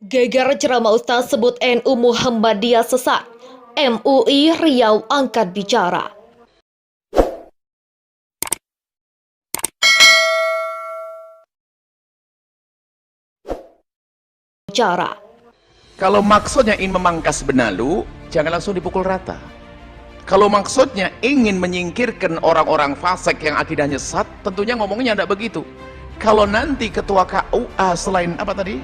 Geger ceramah Ustaz sebut NU Muhammadiyah sesat. MUI Riau angkat bicara. Kalau maksudnya ingin memangkas benalu, jangan langsung dipukul rata. Kalau maksudnya ingin menyingkirkan orang-orang fasik yang akidahnya sesat, tentunya ngomongnya tidak begitu. Kalau nanti ketua KUA selain apa tadi?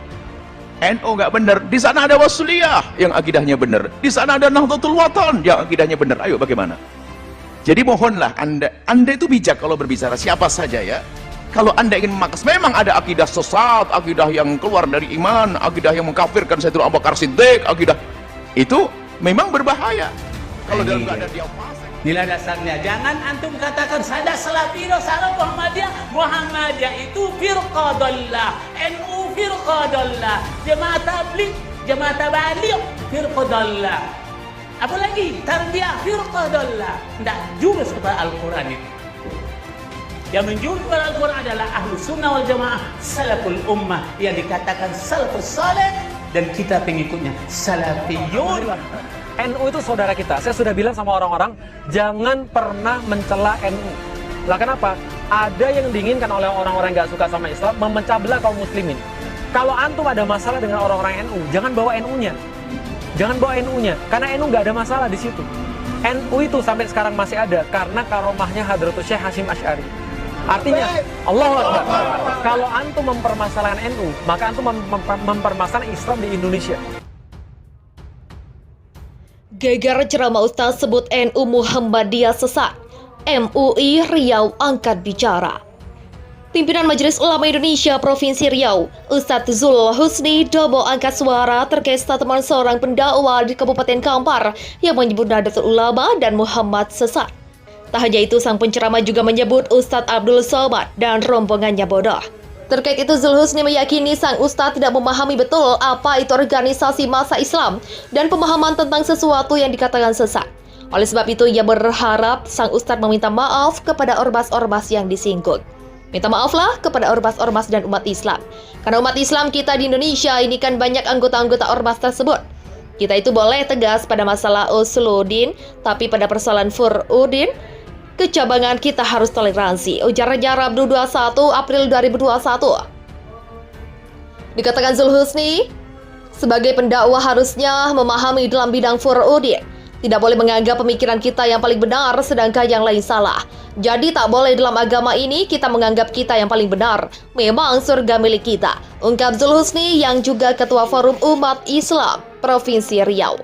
NU nggak benar, di sana ada Wasliyah yang akidahnya benar, di sana ada Nahdlatul Watan yang akidahnya benar. Ayo bagaimana? Jadi mohonlah anda itu bijak kalau berbicara siapa saja ya. Kalau anda ingin memangkas, memang ada akidah sesat, akidah yang keluar dari iman, akidah yang mengkafirkan Sayyidina Abu Bakar Siddiq, akidah itu memang berbahaya. Kalau dalam keadaan dia fasik. Nilai dasarnya, jangan antum katakan sada salafiyah, sada Muhammadiyah. Muhammadiyah itu firqah dallah, NU firqah dallah, jemaah tabligh, jemaah tabaligh firqah dallah. Apalagi tarbiyah firqah dallah. Tidak jurus kepada Al-Quran itu. Yang menjurus kepada Al-Quran adalah ahlu sunnah wal jamaah, salaful ummah, yang dikatakan salafus saleh, dan kita pengikutnya salafiyun. NU itu saudara kita. Saya sudah bilang sama orang-orang, jangan pernah mencela NU. Lah kenapa? Ada yang diinginkan oleh orang-orang yang gak suka sama Islam, memecah belah kaum muslimin. Kalau antum ada masalah dengan orang-orang NU, jangan bawa NU-nya. Jangan bawa NU-nya, karena NU gak ada masalah di situ. NU itu sampai sekarang masih ada, karena karomahnya Hadratus Syekh Hasyim Asy'ari. Artinya, Allahu Akbar. Kalau antum mempermasalahkan NU, maka antum mempermasalahkan Islam di Indonesia. Geger ceramah Ustaz sebut NU Muhammadiyah sesat. MUI Riau angkat bicara. Pimpinan Majelis Ulama Indonesia Provinsi Riau, Ustadz Zulhusni Dobo angkat suara terkait statement seorang pendakwa di Kabupaten Kampar yang menyebut Nahdlatul Ulama dan Muhammad sesat. Tak hanya itu, sang penceramah juga menyebut Ustadz Abdul Somad dan rombongannya bodoh. Terkait itu, Zulhusni meyakini sang ustadz tidak memahami betul apa itu organisasi massa Islam dan pemahaman tentang sesuatu yang dikatakan sesat. Oleh sebab itu, ia berharap sang ustadz meminta maaf kepada ormas-ormas yang disinggung. Minta maaflah kepada ormas-ormas dan umat Islam. Karena umat Islam kita di Indonesia ini kan banyak anggota-anggota ormas tersebut. Kita itu boleh tegas pada masalah usuluddin, tapi pada persoalan furuddin, kecabangan kita harus toleransi. Ujarnya Rabu 21 April 2021. Dikatakan Zulhusni, sebagai pendakwah harusnya memahami dalam bidang furuddin. Tidak boleh menganggap pemikiran kita yang paling benar sedangkan yang lain salah. Jadi tak boleh dalam agama ini kita menganggap kita yang paling benar. Memang surga milik kita. Ungkap Zulhusni yang juga Ketua Forum Umat Islam Provinsi Riau.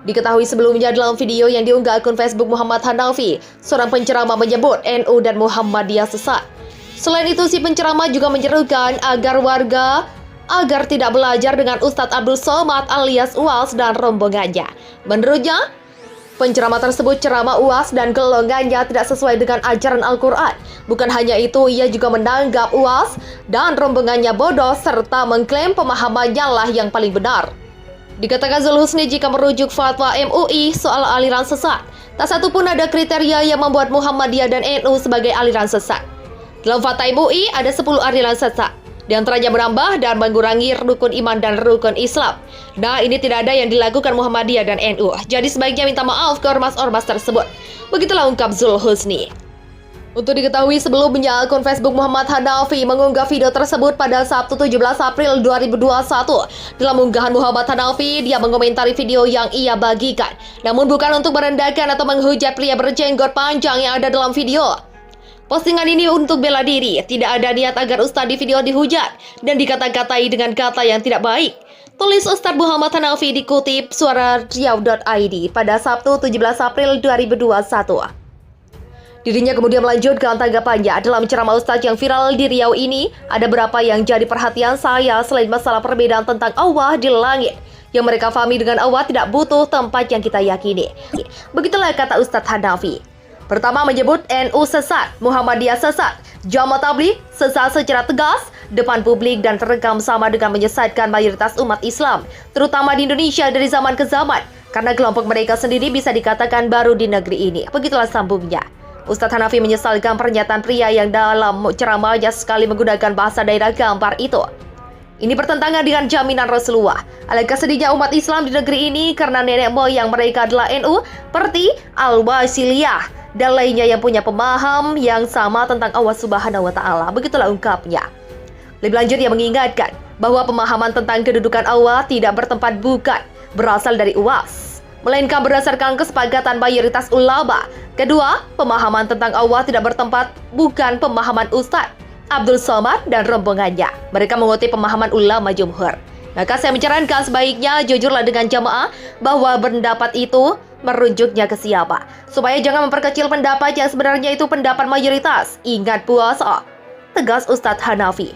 Diketahui sebelumnya dalam video yang diunggah akun Facebook Muhammad Hanafi, seorang penceramah menyebut NU dan Muhammadiyah sesat. Selain itu, si penceramah juga menyerukan agar warga tidak belajar dengan Ustadz Abdul Somad alias UAS dan rombongannya. Menurutnya, penceramah tersebut ceramah UAS dan golongannya tidak sesuai dengan ajaran Al-Quran. Bukan hanya itu, ia juga menanggap UAS dan rombongannya bodoh serta mengklaim pemahamannya lah yang paling benar. Dikatakan Zulhusni jika merujuk fatwa MUI soal aliran sesat, tak satu pun ada kriteria yang membuat Muhammadiyah dan NU sebagai aliran sesat. Dalam fatwa MUI ada 10 aliran sesat, di antaranya menambah dan mengurangi rukun iman dan rukun Islam. Nah, ini tidak ada yang dilakukan Muhammadiyah dan NU. Jadi sebaiknya minta maaf ke ormas-ormas tersebut. Begitulah ungkap Zulhusni. Untuk diketahui, sebelumnya akun Facebook Muhammad Hanafi mengunggah video tersebut pada Sabtu 17 April 2021. Dalam unggahan Muhammad Hanafi, dia mengomentari video yang ia bagikan, namun bukan untuk merendahkan atau menghujat pria berjenggot panjang yang ada dalam video. Postingan ini untuk bela diri, tidak ada niat agar Ustadz di video dihujat dan dikata-katai dengan kata yang tidak baik. Tulis Ustadz Muhammad Hanafi dikutip suarariau.id pada Sabtu 17 April 2021. Dirinya kemudian melanjutkan tanggapannya, dalam ceramah Ustadz yang viral di Riau ini, ada beberapa yang jadi perhatian saya selain masalah perbedaan tentang Allah di langit. Yang mereka pahami dengan Allah tidak butuh tempat yang kita yakini. Begitulah kata Ustadz Hanafi. Pertama menyebut NU sesat, Muhammadiyah sesat, Jamaah Tabligh sesat secara tegas, depan publik dan terekam sama dengan menyesatkan mayoritas umat Islam, terutama di Indonesia dari zaman ke zaman, karena kelompok mereka sendiri bisa dikatakan baru di negeri ini. Begitulah sambungnya. Ustadz Hanafi menyesalkan pernyataan pria yang dalam ceramahnya sekali menggunakan bahasa daerah Kampar itu. Ini bertentangan dengan jaminan Rasulullah. Alangkah sedihnya umat Islam di negeri ini karena nenek moyang mereka adalah NU, seperti Al-Wasiliyah dan lainnya yang punya pemaham yang sama tentang Allah Subhanahu wa Ta'ala. Begitulah ungkapnya. Lebih lanjut, ia mengingatkan bahwa pemahaman tentang kedudukan Allah tidak bertempat bukan berasal dari UAS, melainkan berdasarkan kesepakatan mayoritas ulama. Kedua, pemahaman tentang Allah tidak bertempat bukan pemahaman Ustadz Abdul Somad dan rombongannya. Mereka mengutip pemahaman ulama jumhur. Maka saya menyarankan sebaiknya jujurlah dengan jamaah bahwa pendapat itu merujuknya ke siapa, supaya jangan memperkecil pendapat yang sebenarnya itu pendapat mayoritas. Ingat puasa, tegas Ustadz Hanafi.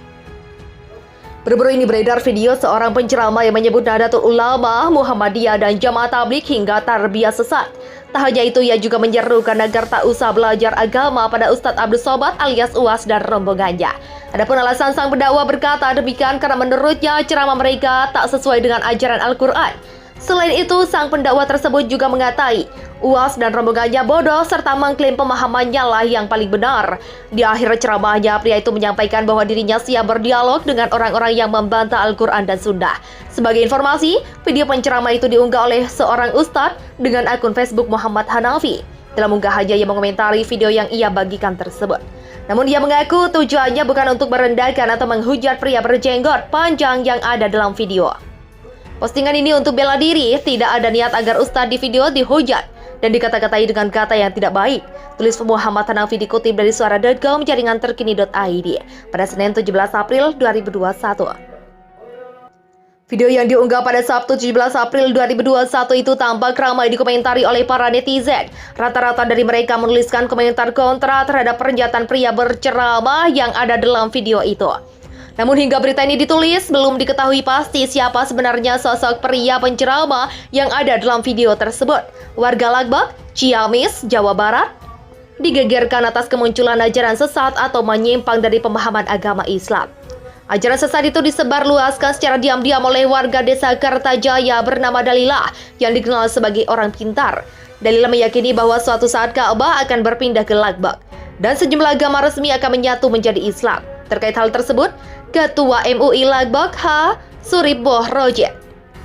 Baru-baru ini beredar video seorang penceramah yang menyebut Nahdlatul Ulama, Muhammadiyah dan Jamaah Tabligh hingga tarbiyah sesat. Tak hanya itu, ia juga menyerukan agar tak usah belajar agama pada Ustadz Abdul Somad alias UAS dan rombongannya. Adapun alasan sang pendakwah berkata demikian karena menurutnya ceramah mereka tak sesuai dengan ajaran Al-Quran. Selain itu, sang pendakwah tersebut juga mengatai UAS dan rombongannya bodoh serta mengklaim pemahamannya lah yang paling benar. Di akhir ceramahnya, pria itu menyampaikan bahwa dirinya siap berdialog dengan orang-orang yang membantah Al-Quran dan Sunnah. Sebagai informasi, video penceramah itu diunggah oleh seorang ustadz dengan akun Facebook Muhammad Hanafi. Dalam unggahannya, ia mengomentari video yang ia bagikan tersebut. Namun ia mengaku tujuannya bukan untuk merendahkan atau menghujat pria berjenggot panjang yang ada dalam video. Postingan ini untuk bela diri, tidak ada niat agar ustadz di video dihujat dan dikata-katai dengan kata yang tidak baik. Tulis Muhammad Hanafi dikutip dari suara.com jaringan terkini.id pada Senin 17 April 2021. Video yang diunggah pada Sabtu 17 April 2021 itu tampak ramai dikomentari oleh para netizen. Rata-rata dari mereka menuliskan komentar kontra terhadap pernyataan pria berceramah yang ada dalam video itu. Namun hingga berita ini ditulis, belum diketahui pasti siapa sebenarnya sosok pria penceramah yang ada dalam video tersebut. Warga Lagbak, Ciamis, Jawa Barat, digegerkan atas kemunculan ajaran sesat atau menyimpang dari pemahaman agama Islam. Ajaran sesat itu disebarluaskan secara diam-diam oleh warga desa Kertajaya bernama Dalilah yang dikenal sebagai orang pintar. Dalilah meyakini bahwa suatu saat Ka'bah akan berpindah ke Lagbak dan sejumlah agama resmi akan menyatu menjadi Islam. Terkait hal tersebut, Ketua MUI Lagbak H. Surip Bohroje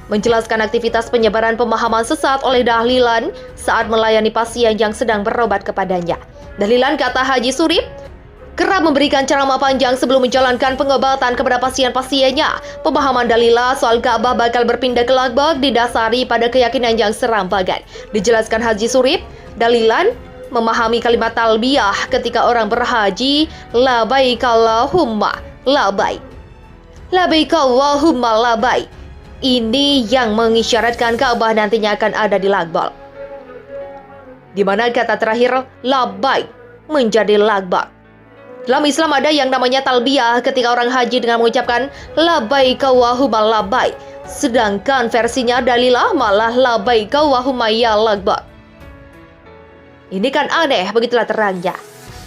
menjelaskan aktivitas penyebaran pemahaman sesat oleh Dahlilan saat melayani pasien yang sedang berobat kepadanya. Dahlilan, kata Haji Surip, kerap memberikan ceramah panjang sebelum menjalankan pengobatan kepada pasien-pasiennya. Pemahaman Dalilah soal Ka'bah bakal berpindah ke Lagbak didasari pada keyakinan yang serampangan. Dijelaskan Haji Surip, Dalilan memahami kalimat talbiyah ketika orang berhaji, labaik Allahumma labaik, labaik Allahumma labaik. Ini yang mengisyaratkan Ka'bah nantinya akan ada di Lagbak, di mana kata terakhir labaik menjadi Lagbak. Dalam Islam ada yang namanya talbiyah ketika orang haji dengan mengucapkan labaik Allahumma labaik, sedangkan versinya Dalilah malah labaik Allahumma ya Lagbak. Ini kan aneh, begitulah terangnya.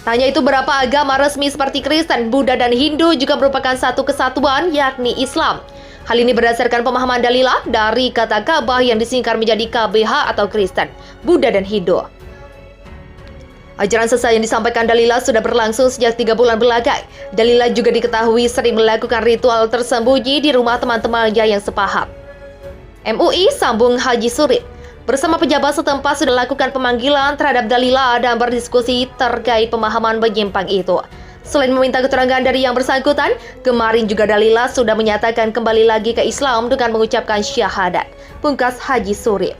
Tanya itu berapa agama resmi seperti Kristen, Buddha, dan Hindu juga merupakan satu kesatuan, yakni Islam. Hal ini berdasarkan pemahaman Dalilah dari kata Ka'bah yang disingkat menjadi KBH atau Kristen, Buddha, dan Hindu. Ajaran sesat yang disampaikan Dalilah sudah berlangsung sejak 3 bulan belakang. Dalilah juga diketahui sering melakukan ritual tersembunyi di rumah teman-temannya yang sepaham. MUI sambung Haji Surip, bersama pejabat setempat sudah lakukan pemanggilan terhadap Dalilah dan berdiskusi terkait pemahaman menyimpang itu. Selain meminta keterangan dari yang bersangkutan, kemarin juga Dalilah sudah menyatakan kembali lagi ke Islam dengan mengucapkan syahadat. Pungkas Haji Surip.